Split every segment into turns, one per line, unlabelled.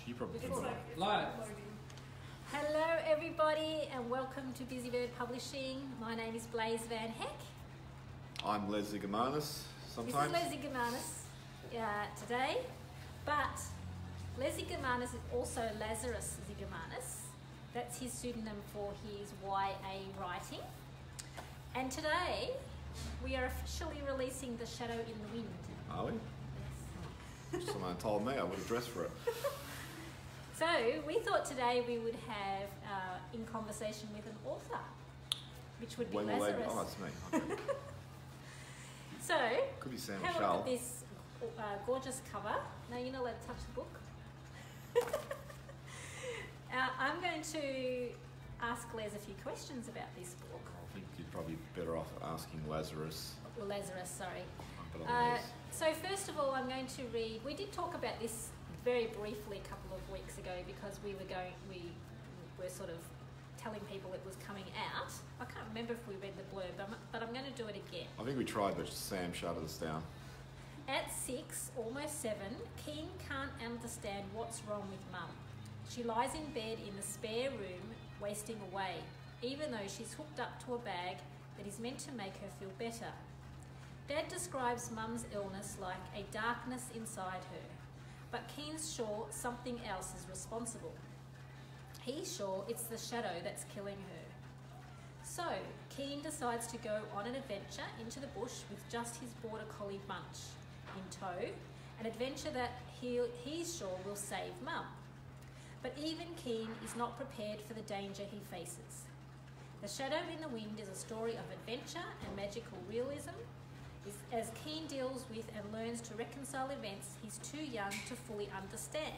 You probably
It's like
live.
Hello everybody and welcome to Busybird Publishing. My name is Blaze Van Heck.
I'm Les Zigomanis. Sometimes.
This is Les Zigomanis today, but Les Zigomanis is also Lazaros Zigomanis. That's his pseudonym for his YA writing. And today we are officially releasing The Shadow in the Wind.
Are we?
Yes.
Someone told me I would have dressed for it.
So we thought today we would have in conversation with an author, which would be
When will they be?
Lazarus.
Oh, it's me. Okay.
So
Could be Sam
have a look
Michelle.
at this gorgeous cover. No, you're not allowed to touch the book. I'm going to ask Les a few questions about this book.
I think you're probably better off asking Lazarus.
Well, Lazarus, sorry.
But on this.
So first of all, I'm going to read. We did talk about this very briefly a couple of weeks ago because we were sort of telling people it was coming out. I can't remember if we read the blurb, but I'm going to do it again.
I think we tried, but Sam shut us down.
At 6, almost 7, Keen can't understand what's wrong with Mum. She lies in bed in the spare room, wasting away, even though she's hooked up to a bag that is meant to make her feel better. Dad describes Mum's illness like a darkness inside her, but Keen's sure something else is responsible. He's sure it's the shadow that's killing her. So, Keen decides to go on an adventure into the bush with just his border collie Bunch in tow, an adventure that he's sure will save Mum. But even Keen is not prepared for the danger he faces. The Shadow in the Wind is a story of adventure and magical realism, as Keen deals with and learns to reconcile events he's too young to fully understand.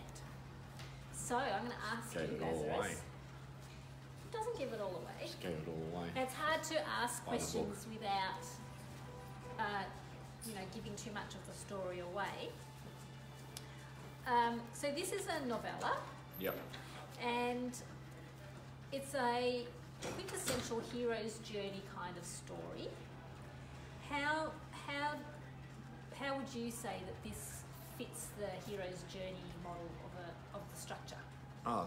So I'm going to ask
Gave
you,
it all
Lazarus.
away.
It doesn't give it all away.
Just gave it all away.
It's hard to ask
By the
questions without, giving too much of the story away. So this is a novella,
Yep.
and it's a quintessential hero's journey kind of story. How would you say that this fits the hero's journey model of the structure?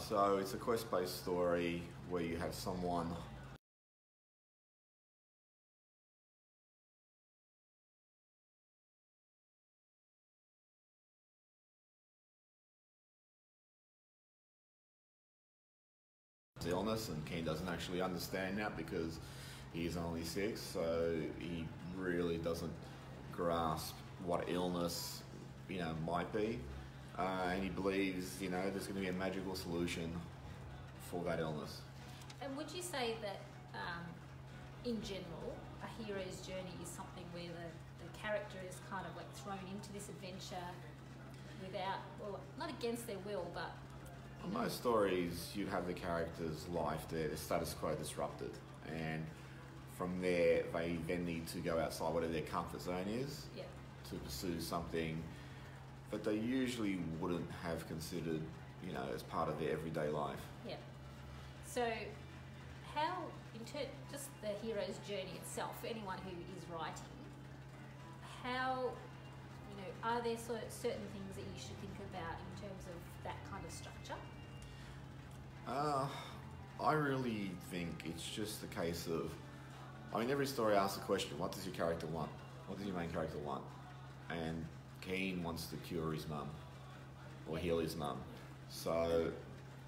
So it's a quest-based story where you have someone illness, and Keen doesn't actually understand that because he's only 6, so he really doesn't grasp what illness might be, and he believes there's going to be a magical solution for that illness.
And would you say that in general a hero's journey is something where the character is kind of like thrown into this adventure not against their will, but
In most stories, you'd have the character's life, their status quo disrupted, and from there they then need to go outside whatever their comfort zone is to pursue something that they usually wouldn't have considered, as part of their everyday life.
Yeah. So, how, just the hero's journey itself, for anyone who is writing, how, are there certain things that you should think about in terms of that kind of structure?
I really think it's just a case of, every story asks the question, what does your character want? What does your main character want? And Keen wants to cure his mum, or heal his mum. So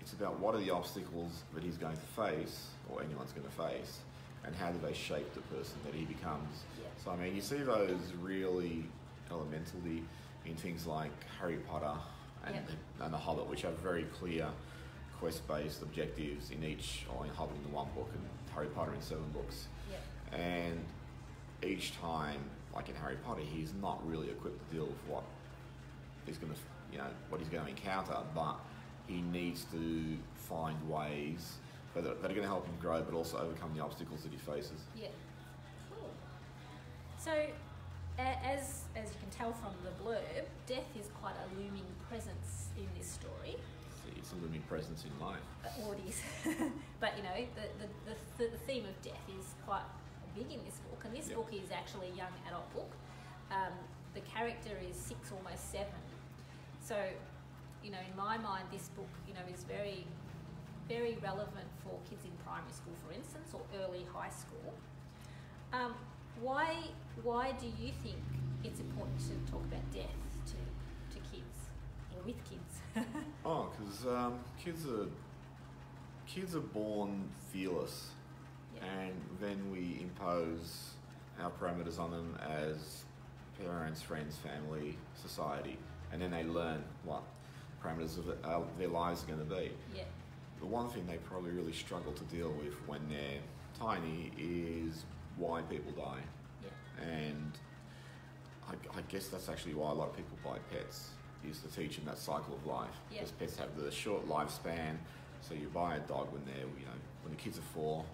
it's about what are the obstacles that he's going to face, or anyone's going to face, and how do they shape the person that he becomes.
Yeah.
So you see those really elementally in things like Harry Potter and The Hobbit, which have very clear quest-based objectives in each, or in Hobbit in 1 book and Harry Potter in 7 books.
Yeah.
And each time, like in Harry Potter, he's not really equipped to deal with what he's going to encounter, but he needs to find ways that are going to help him grow, but also overcome the obstacles that he faces.
Yeah. Cool. So, as you can tell from the blurb, death is quite a looming presence in this story.
It's a looming presence in life.
Or it is. But the theme of death is quite big in this book, and this book is actually a young adult book. The character is 6, almost 7. So in my mind, this book, is very, very relevant for kids in primary school, for instance, or early high school. Why do you think it's important to talk about death to kids or with kids?
Because kids are born fearless, and then we impose our parameters on them as parents, friends, family, society, and then they learn what parameters of their lives are going to be.
Yeah.
The one thing they probably really struggle to deal with when they're tiny is why people die.
Yeah.
And I guess that's actually why a lot of people buy pets, is to teach them that cycle of life.
Yeah.
Because pets have the short lifespan, so you buy a dog when the kids are 4,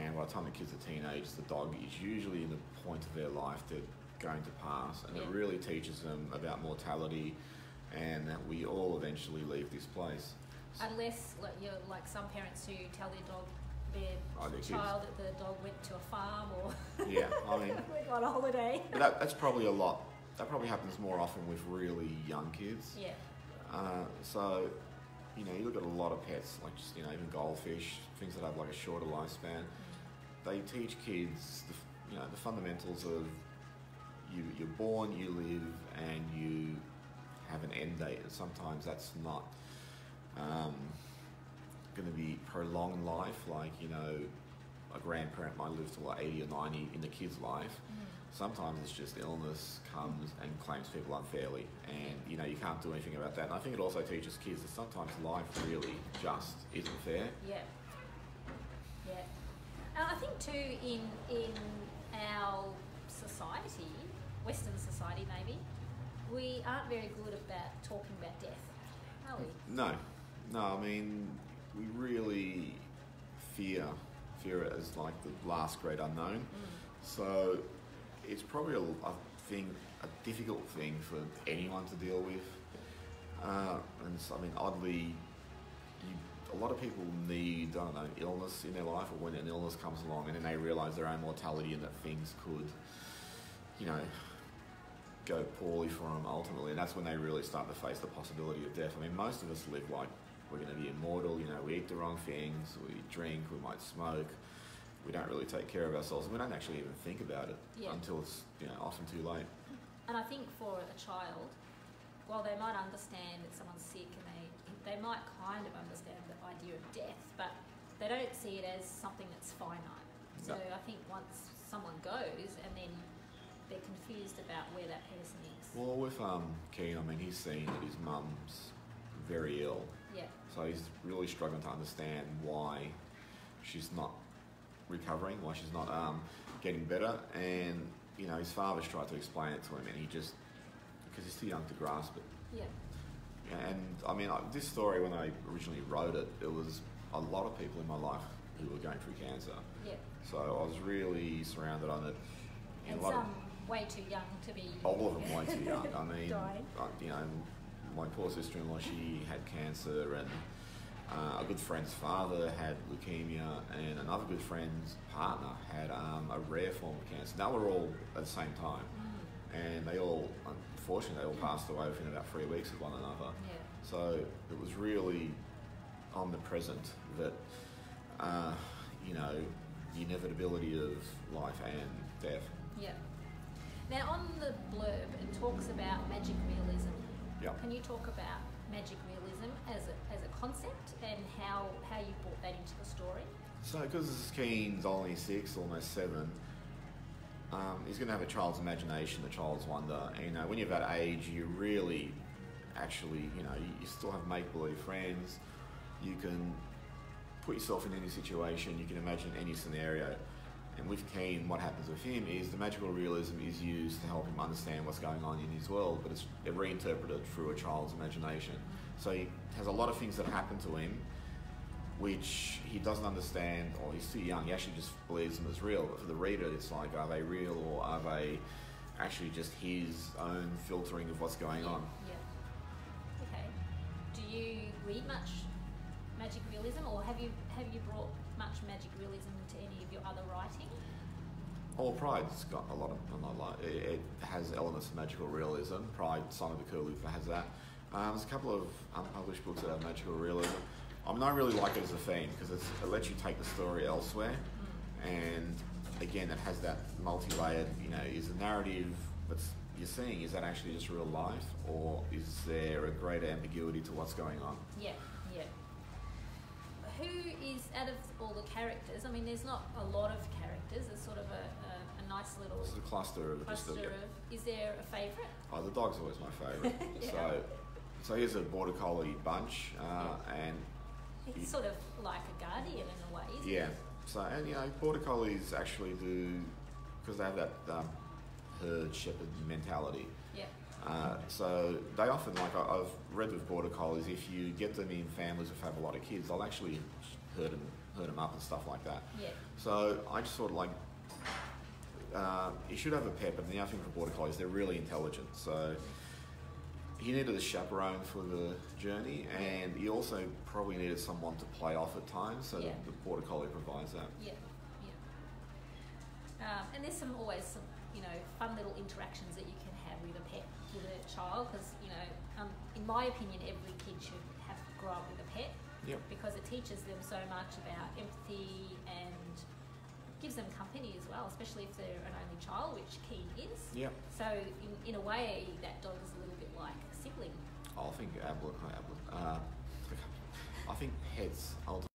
and by the time the kids are teenagers, the dog is usually in the point of their life they're going to pass, and it really teaches them about mortality and that we all eventually leave this place.
Unless you're like some parents who tell their child that the dog went to a farm or went on a holiday.
But that's probably a lot. That probably happens more often with really young kids.
Yeah.
So, you look at a lot of pets, like just, even goldfish, things that have like a shorter lifespan. They teach kids the fundamentals of you're born, you live, and you have an end date. And sometimes that's not going to be prolonged life, like, a grandparent might live till 80 or 90 in the kid's life. Sometimes it's just illness comes and claims people unfairly, and you can't do anything about that. And I think it also teaches kids that sometimes life really just isn't fair.
Yeah. I think too in our society, Western society maybe, we aren't very good about talking about death, are we?
No. I mean, we really fear it as like the last great unknown. So it's probably a difficult thing for anyone to deal with. And so, I mean, oddly, a lot of people need, illness in their life, or when an illness comes along and then they realise their own mortality and that things could, go poorly for them ultimately. And that's when they really start to face the possibility of death. I mean, most of us live like we're going to be immortal, we eat the wrong things, we drink, we might smoke. We don't really take care of ourselves, and we don't actually even think about it until it's often too late.
And I think for a child, while they might understand that someone's sick and they might kind of understand the idea of death, but they don't see it as something that's finite. So I think once someone goes, and then they're confused about where that person is.
Well, with Keen, I mean, he's seen that his mum's very ill.
Yeah.
So he's really struggling to understand why she's not recovering, why she's not getting better, and his father's tried to explain it to him, and he just, because he's too young to grasp it.
Yeah.
And I mean, this story, when I originally wrote it, it was a lot of people in my life who were going through cancer.
Yeah.
So I was really surrounded on it.
And some way too young to be.
All of them way too young. I mean,
dying.
My poor sister-in-law, she had cancer, and a good friend's father had leukemia, and another good friend's partner had a rare form of cancer. They were all at the same time, and they all, unfortunately, passed away within about 3 weeks of one another.
Yeah.
So it was really omnipresent that, the inevitability of life and death.
Yeah. Now, on the blurb, it talks about magic realism.
Yeah.
Can you talk about magic realism as a concept and how you brought that into the story?
So, because Keen's only 6, almost 7, he's going to have a child's imagination, a child's wonder. And, when you're that age, you really actually, you still have make-believe friends. You can put yourself in any situation. You can imagine any scenario. And with Keen, what happens with him is the magical realism is used to help him understand what's going on in his world, but it's reinterpreted through a child's imagination. So he has a lot of things that happen to him which he doesn't understand, or he's too young. He actually just believes them as real. But for the reader, it's like, are they real, or are they actually just his own filtering of what's going on?
Yeah. Okay. Do you read much magic realism, or have you brought much magic realism into any of your other writing?
Well, Pride's got a lot of, it has elements of magical realism. Pride, Son of the Curlew has that. There's a couple of unpublished books that have magical realism. I mean, I really like it as a theme because it lets you take the story elsewhere, and again, it has that multi-layered. You know, is the narrative that's you're seeing, is that actually just real life, or is there a greater ambiguity to what's going on?
Yeah, yeah. Who is, out of all the characters, I mean, there's not a lot of characters, there's sort of a nice little...
It's a cluster of...
Is there a favourite?
Oh, the dog's always my favourite.
Yeah.
So here's a Border Collie bunch, and...
He's sort of like a guardian in a way, isn't he?
Yeah. So, and you know, Border Collies actually do, because they have that herd shepherd mentality.
Yeah.
So they often, like I've read with Border Collies, if you get them in families that have a lot of kids, they'll actually herd them up and stuff like that.
Yeah.
So I just sort of like, you should have a pet, but the other thing for Border Collies, they're really intelligent. So he needed a chaperone for the journey, and he also probably needed someone to play off at times, so the Border Collie provides that.
Yeah, yeah. And there's always some, you know, fun little interactions that you can have with a pet, with a child, because, you know, in my opinion, every kid should have to grow up with a pet, because it teaches them so much about empathy and gives them company as well, especially if they're an only child, which Keen is.
Yeah.
So in a way, that dog is a little bit like a sibling.
I think I think pets ultimately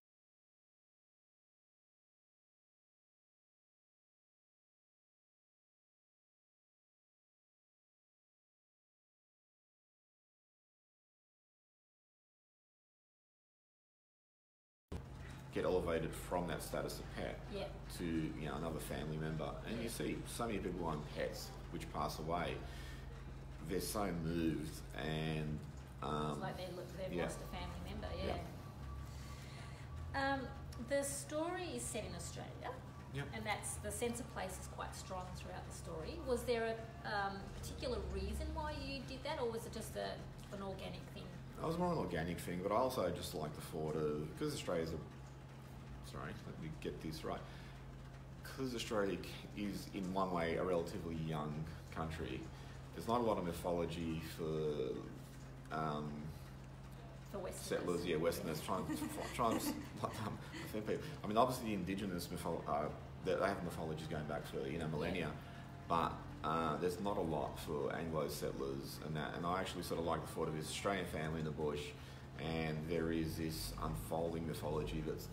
get elevated from that status of pet to, you know, another family member. And you see so many people own pets which pass away. They're so moved, and
it's like they've lost a family member. The story is set in Australia, and that's the sense of place is quite strong throughout the story. Was there a particular reason why you did that, or was it just an organic thing?
It was more an organic thing, but I also just like the thought of, because Australia's let me get this right. Because Australia is, in one way, a relatively young country, there's not a lot of mythology for
Westerners.
Settlers, Westerners, trying to offend people. I mean, obviously the indigenous they have mythologies going back for, you know, millennia, but there's not a lot for Anglo settlers and that. And I actually sort of like the thought of this Australian family in the bush, and there is this unfolding mythology that's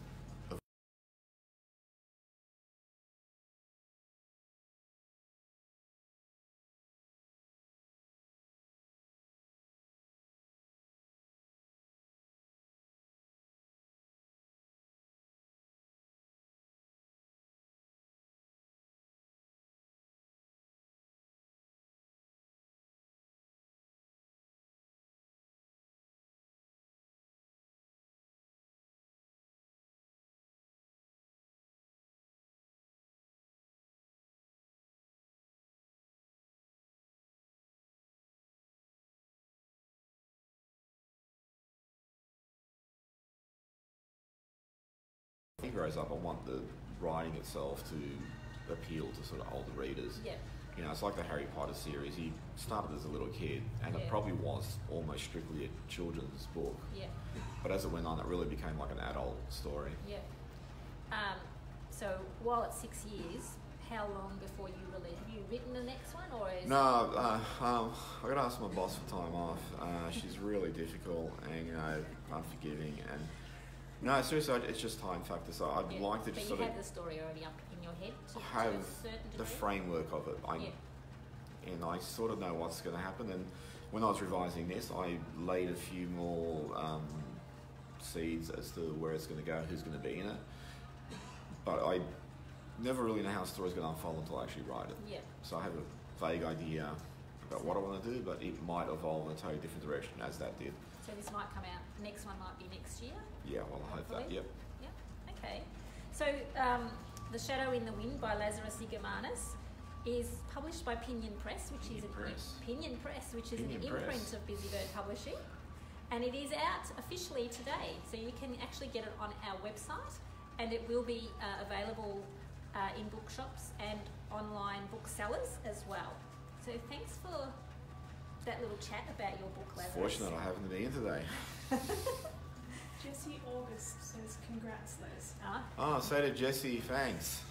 he grows up, I want the writing itself to appeal to sort of older readers.
Yeah.
You know, it's like the Harry Potter series. He started as a little kid, and it probably was almost strictly a children's book.
Yeah.
But as it went on, it really became like an adult story.
Yeah. So while it's 6 years, how long before you release? Have you written the next one, or is
No, I got to ask my boss for time off. She's really difficult and, you know, unforgiving, and no, seriously, it's just time factor. So I'd like to just
sort of... But you have the story already up in your head?
I have the framework of it. And I sort of know what's going to happen. And when I was revising this, I laid a few more seeds as to where it's going to go, who's going to be in it. But I never really know how a story's going to unfold until I actually write it.
Yeah.
So I have a vague idea about what I want to do, but it might evolve in a totally different direction as that did.
So this might come out, the next one might be next year?
Yeah, well, I hope that, yep.
Yeah, okay. So The Shadow in the Wind by Lazaros Zigomanis is published by Pinion Press, which is an imprint of Busybird Publishing. And it is out officially today, so you can actually get it on our website, and it will be available in bookshops and online booksellers as well. So thanks for that little chat about your book, Lazarus.
Fortunate I haven't been in today.
Jessie August says, congrats, Les.
Oh, say to Jessie, thanks.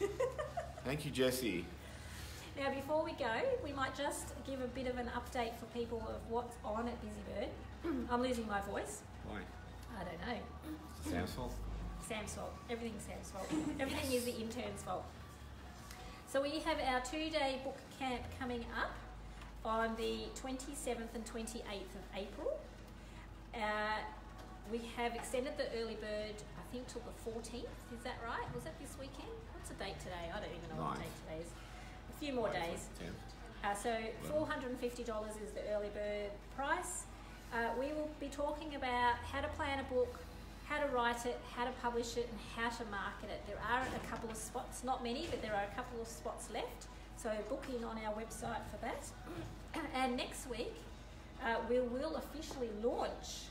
Thank you, Jessie.
Now, before we go, we might just give a bit of an update for people of what's on at Busybird. I'm losing my voice.
Why?
I don't know.
Sam's fault?
Sam's fault. Everything's Sam's fault. Everything is the intern's fault. So we have our 2-day book camp coming up on the 27th and 28th of April. We have extended the early bird, I think, till the 14th. Is that right? Was that this weekend? What's the date today? I don't even know what the date today is. A few more days. So $450 is the early bird price. We will be talking about how to plan a book, how to write it, how to publish it, and how to market it. There are a couple of spots, not many, but there are a couple of spots left. So book in on our website for that. And next week, we will officially launch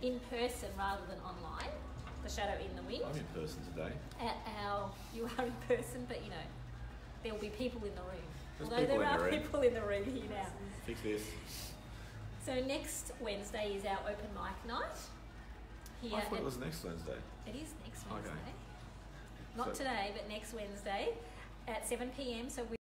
in person rather than online, The Shadow in the Wind.
I'm in person today.
You are in person, but you know, there will be people in the room.
There's
Although there are people in the room here now.
Fix this.
So next Wednesday is our open mic night. Here
I thought it was next Wednesday.
It is next Wednesday.
Okay.
Not today, but next Wednesday at 7 p.m. So